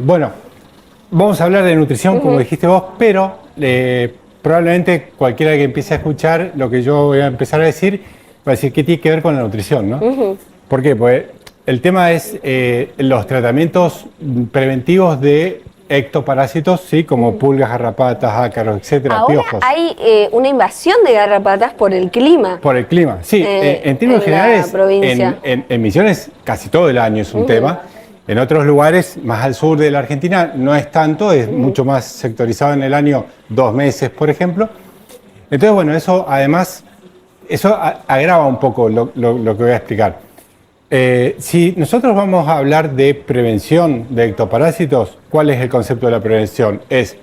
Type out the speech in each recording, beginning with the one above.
Bueno, vamos a hablar de nutrición, como dijiste vos, pero probablemente cualquiera que empiece a escuchar lo que yo voy a empezar a decir, va a decir qué tiene que ver con la nutrición, ¿no? ¿Por qué? Pues el tema es los tratamientos preventivos de ectoparásitos, ¿sí? Como pulgas, garrapatas, ácaros, etcétera, Ahora piojos. hay una invasión de garrapatas por el clima. Por el clima, sí. En términos en la generales, provincia. en Misiones casi todo el año es un tema. En otros lugares, más al sur de la Argentina, no es tanto, es mucho más sectorizado en el año, 2 meses, por ejemplo. Entonces, bueno, eso además, eso agrava un poco lo que voy a explicar. Si nosotros vamos a hablar de prevención de ectoparásitos, ¿cuál es el concepto de la prevención? Es,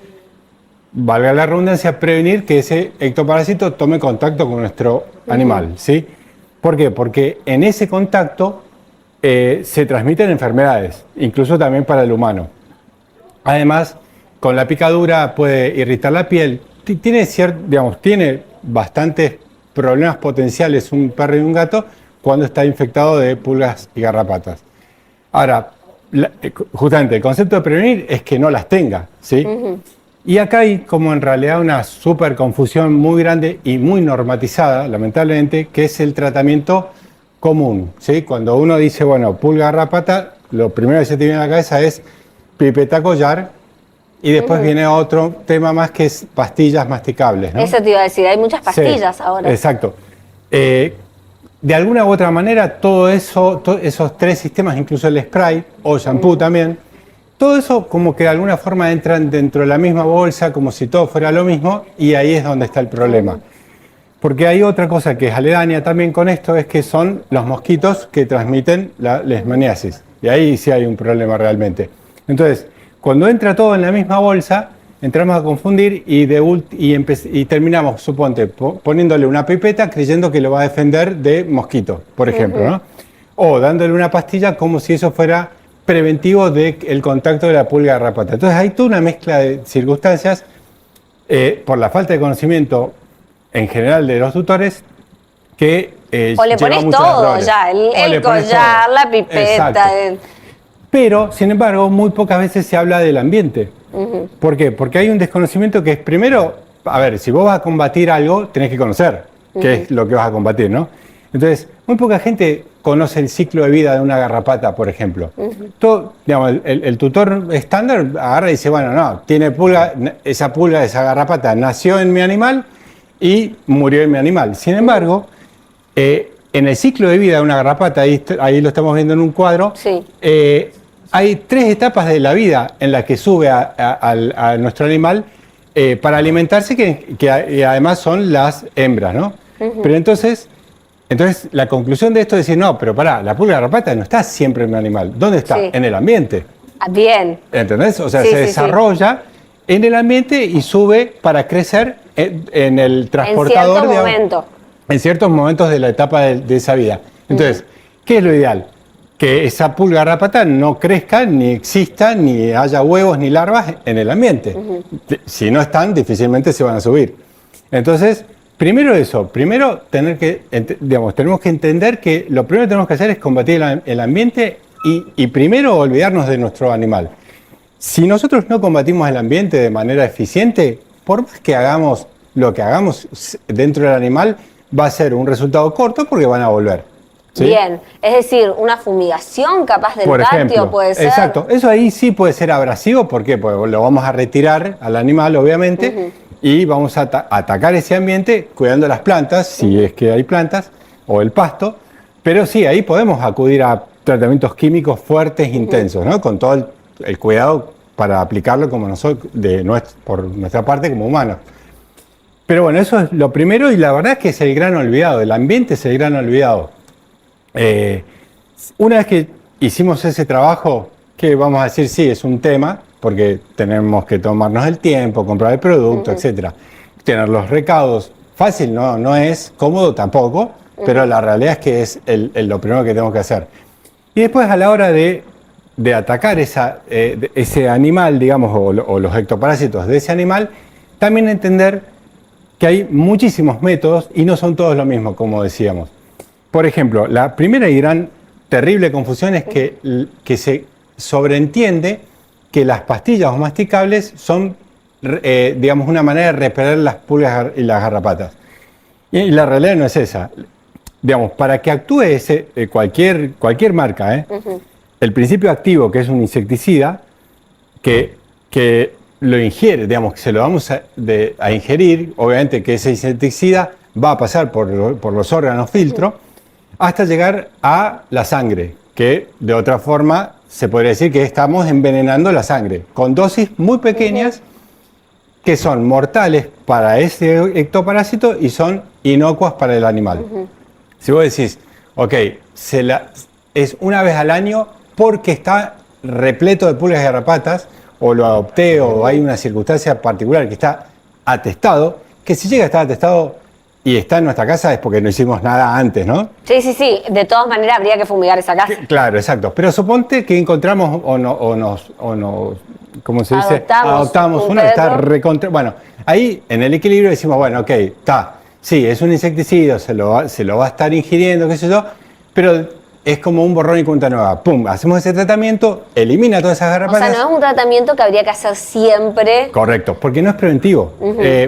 valga la redundancia, prevenir que ese ectoparásito tome contacto con nuestro animal, ¿sí? ¿Por qué? Porque en ese contacto se transmiten enfermedades, incluso también para el humano. Además, con la picadura puede irritar la piel. Tiene bastantes problemas potenciales un perro y un gato cuando está infectado de pulgas y garrapatas. Ahora, justamente el concepto de prevenir es que no las tenga, ¿sí? Y acá hay como en realidad una súper confusión muy grande y muy normatizada, lamentablemente, que es el tratamiento común, ¿sí? Cuando uno dice, bueno, pulga, garrapata, lo primero que se te viene a la cabeza es pipeta collar y después viene otro tema más que es pastillas masticables, ¿no? Eso te iba a decir, hay muchas pastillas ahora. Exacto. De alguna u otra manera, todo eso, esos 3 sistemas, incluso el spray o shampoo también, todo eso como que de alguna forma entran dentro de la misma bolsa, como si todo fuera lo mismo, y ahí es donde está el problema. Porque hay otra cosa que es aledaña también con esto, es que son los mosquitos que transmiten la leishmaniasis. Y ahí sí hay un problema realmente. Entonces, cuando entra todo en la misma bolsa, entramos a confundir y terminamos, suponte, poniéndole una pipeta creyendo que lo va a defender de mosquitos, por ejemplo, ¿no? O dándole una pastilla como si eso fuera preventivo del contacto de la pulga garrapata. Entonces hay toda una mezcla de circunstancias por la falta de conocimiento en general de los tutores que o le pones todo errores. ya, el collar, la pipeta. Pero, sin embargo, muy pocas veces se habla del ambiente. ¿Por qué? Porque hay un desconocimiento que es, primero, a ver, si vos vas a combatir algo, tenés que conocer qué es lo que vas a combatir, ¿no? Entonces, muy poca gente conoce el ciclo de vida de una garrapata, por ejemplo. Todo, digamos, el tutor estándar agarra y dice, bueno, no, tiene pulga, esa garrapata nació en mi animal y murió en mi animal. Sin embargo, en el ciclo de vida de una garrapata, ahí lo estamos viendo en un cuadro, hay 3 etapas de la vida en las que sube a nuestro animal para alimentarse, que además son las hembras, ¿no? Pero entonces la conclusión de esto es decir, no, pero pará, la pulga garrapata no está siempre en el animal. ¿Dónde está? En el ambiente. Bien. ¿Entendés? O sea, se desarrolla en el ambiente y sube para crecer en el transportador. En ciertos momentos de la etapa de esa vida. Entonces, ¿qué es lo ideal? Que esa pulga garrapata no crezca, ni exista, ni haya huevos ni larvas en el ambiente. Si no están, difícilmente se van a subir. Entonces, primero eso, tenemos que entender que lo primero que tenemos que hacer es combatir el ambiente y primero olvidarnos de nuestro animal. Si nosotros no combatimos el ambiente de manera eficiente, por más que hagamos lo que hagamos dentro del animal, va a ser un resultado corto porque van a volver. ¿Sí? Bien, es decir, una fumigación capaz del patio puede ser. Exacto, eso ahí sí puede ser abrasivo, ¿por qué? Porque lo vamos a retirar al animal, obviamente, y vamos a atacar ese ambiente cuidando las plantas, si es que hay plantas, o el pasto, pero sí, ahí podemos acudir a tratamientos químicos fuertes, intensos, ¿no? Con todo el cuidado para aplicarlo como nosotros, por nuestra parte como humanos. Pero bueno, eso es lo primero y la verdad es que es el gran olvidado, el ambiente es el gran olvidado. Una vez que hicimos ese trabajo, que vamos a decir, sí, es un tema, porque tenemos que tomarnos el tiempo, comprar el producto, etcétera. Tener los recaudos, fácil no es, cómodo tampoco, pero la realidad es que es lo primero que tenemos que hacer. Y después a la hora de atacar ese animal, digamos, o los ectoparásitos de ese animal, también entender que hay muchísimos métodos y no son todos lo mismo, como decíamos. Por ejemplo, la primera y gran terrible confusión es que se sobreentiende que las pastillas o masticables son, digamos, una manera de repeler las pulgas y las garrapatas. Y la realidad no es esa. Digamos, para que actúe cualquier marca, el principio activo, que es un insecticida, que lo ingiere, digamos, que se lo vamos a ingerir, obviamente que ese insecticida va a pasar por los órganos filtro hasta llegar a la sangre, que de otra forma se podría decir que estamos envenenando la sangre, con dosis muy pequeñas que son mortales para ese ectoparásito y son inocuas para el animal. Si vos decís, ok, es una vez al año porque está repleto de pulgas y garrapatas, o lo adopté, o hay una circunstancia particular que está atestado, que si llega a estar atestado y está en nuestra casa es porque no hicimos nada antes, ¿no? Sí. De todas maneras habría que fumigar esa casa. Claro, exacto. Pero suponte que encontramos o nos ¿cómo se dice? Adoptamos uno que está recontra... Bueno, ahí en el equilibrio decimos, bueno, ok, está. Sí, es un insecticida, se lo va a estar ingiriendo, qué sé yo, pero es como un borrón y cuenta nueva. Pum, hacemos ese tratamiento, elimina todas esas garrapatas. O sea, no es un tratamiento que habría que hacer siempre. Correcto, porque no es preventivo.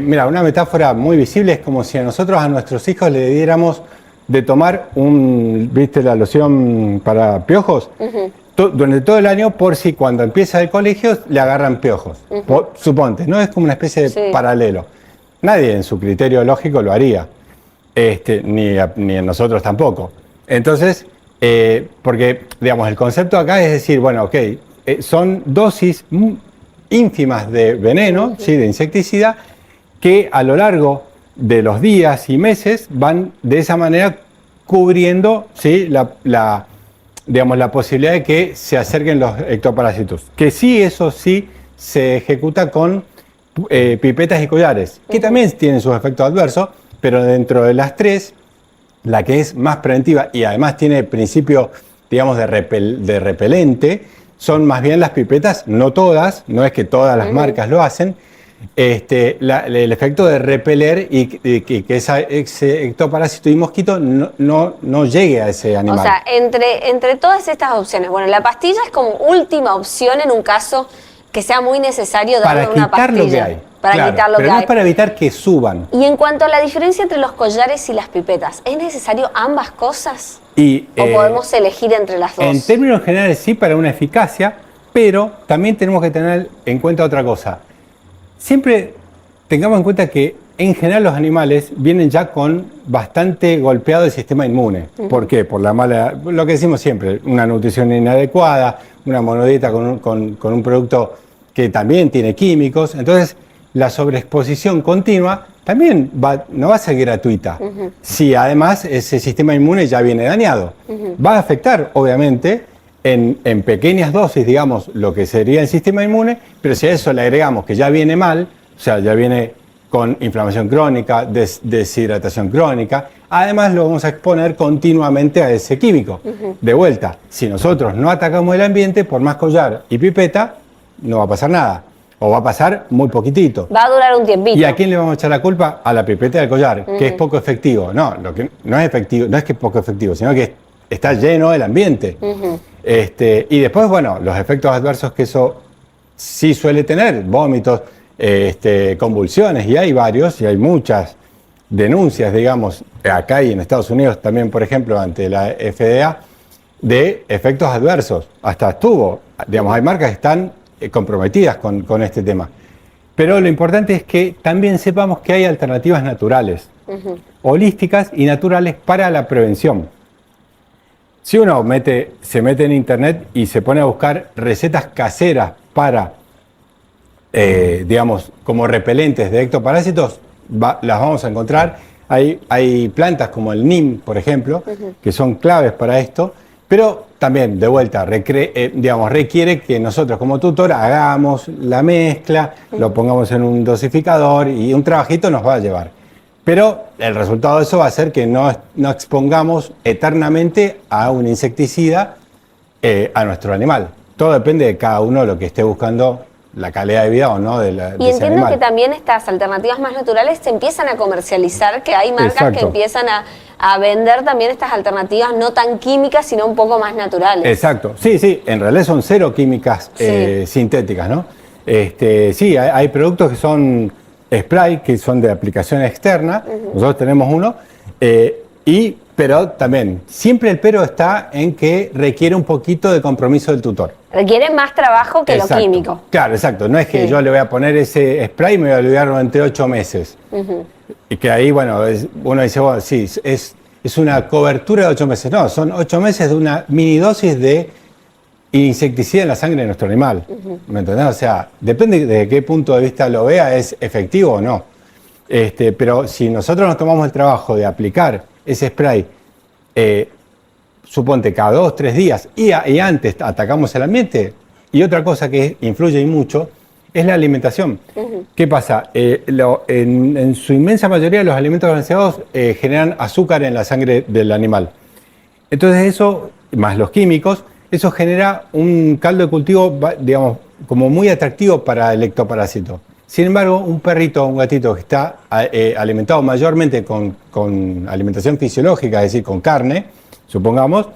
Mira, una metáfora muy visible es como si nosotros a nuestros hijos le diéramos de tomar ¿viste la loción para piojos? Durante todo el año, por si cuando empieza el colegio le agarran piojos. Suponte, ¿no? Es como una especie de paralelo. Nadie en su criterio lógico lo haría, ni en nosotros tampoco. Entonces, porque, digamos, el concepto acá es decir, bueno, ok, son dosis ínfimas de veneno, ¿sí? De insecticida, que a lo largo de los días y meses van de esa manera cubriendo, ¿sí? Digamos, la posibilidad de que se acerquen los ectoparásitos. Que sí, eso sí, se ejecuta con pipetas y collares, que también tienen sus efectos adversos, pero dentro de las tres, la que es más preventiva y además tiene principio, digamos, de repelente, son más bien las pipetas, no todas, no es que todas las marcas lo hacen, el efecto de repeler y que ese ectoparásito y mosquito no llegue a ese animal. O sea, entre todas estas opciones, bueno, la pastilla es como última opción en un caso que sea muy necesario darle una pastilla. Para quitar lo que hay. Para quitar lo que hay. Pero no es para evitar que suban. Y en cuanto a la diferencia entre los collares y las pipetas, ¿es necesario ambas cosas? ¿O podemos elegir entre las dos? En términos generales sí, para una eficacia, pero también tenemos que tener en cuenta otra cosa. Siempre tengamos en cuenta que en general los animales vienen ya con bastante golpeado el sistema inmune. ¿Por qué? Por lo que decimos siempre, una nutrición inadecuada, una monodieta con un producto que también tiene químicos. Entonces, la sobreexposición continua también no va a ser gratuita. Si además ese sistema inmune ya viene dañado. Va a afectar, obviamente, en pequeñas dosis, digamos, lo que sería el sistema inmune, pero si a eso le agregamos que ya viene mal, o sea, ya viene con inflamación crónica, deshidratación crónica, además lo vamos a exponer continuamente a ese químico. De vuelta, si nosotros no atacamos el ambiente, por más collar y pipeta, no va a pasar nada. O va a pasar muy poquitito. Va a durar un tiempito. ¿Y a quién le vamos a echar la culpa? A la pipeta y al collar, que es poco efectivo. No, lo que no es efectivo, no es que es poco efectivo, sino que está lleno el ambiente. Y después, bueno, los efectos adversos que eso sí suele tener, vómitos, convulsiones, y hay varios, y hay muchas denuncias, digamos, acá y en Estados Unidos también, por ejemplo, ante la FDA, de efectos adversos. Hasta estuvo, digamos, hay marcas que están comprometidas con este tema. Pero lo importante es que también sepamos que hay alternativas naturales, holísticas y naturales para la prevención. Si uno se mete en internet y se pone a buscar recetas caseras para, digamos, como repelentes de ectoparásitos, las vamos a encontrar. Hay plantas como el NIM, por ejemplo, que son claves para esto, pero también, de vuelta, requiere que nosotros como tutor hagamos la mezcla, lo pongamos en un dosificador y un trabajito nos va a llevar. Pero el resultado de eso va a ser que no expongamos eternamente a un insecticida a nuestro animal. Todo depende de cada uno lo que esté buscando la calidad de vida o no de ese entiendo animal. que también estas alternativas más naturales se empiezan a comercializar, que hay marcas Exacto. que empiezan a vender también estas alternativas no tan químicas, sino un poco más naturales. Exacto, sí, en realidad son cero químicas Sí. sintéticas, ¿no? Sí, hay productos que son spray, que son de aplicación externa, nosotros tenemos uno, pero también, siempre el pero está en que requiere un poquito de compromiso del tutor. Requiere más trabajo que Exacto. lo químico. Claro, exacto, no es que Sí. yo le voy a poner ese spray y me voy a olvidar durante 8 meses. Y que ahí, bueno, uno dice, bueno, sí, es una cobertura de 8 meses. No, son 8 meses de una mini dosis de insecticida en la sangre de nuestro animal. ¿Me entendés? O sea, depende de qué punto de vista lo vea, es efectivo o no. Pero si nosotros nos tomamos el trabajo de aplicar ese spray, suponte cada 2 o 3 días y antes atacamos el ambiente, y otra cosa que influye y mucho es la alimentación. ¿Qué pasa? En su inmensa mayoría los alimentos balanceados generan azúcar en la sangre del animal. Entonces eso, más los químicos, eso genera un caldo de cultivo, digamos, como muy atractivo para el ectoparásito. Sin embargo, un perrito o un gatito que está alimentado mayormente con alimentación fisiológica, es decir, con carne, supongamos,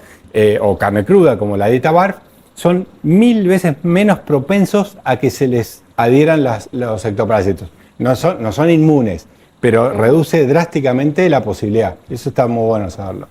o carne cruda como la dieta BARF, son 1000 veces menos propensos a que se les adhieran los ectoparásitos. No son inmunes, pero reduce drásticamente la posibilidad. Eso está muy bueno saberlo.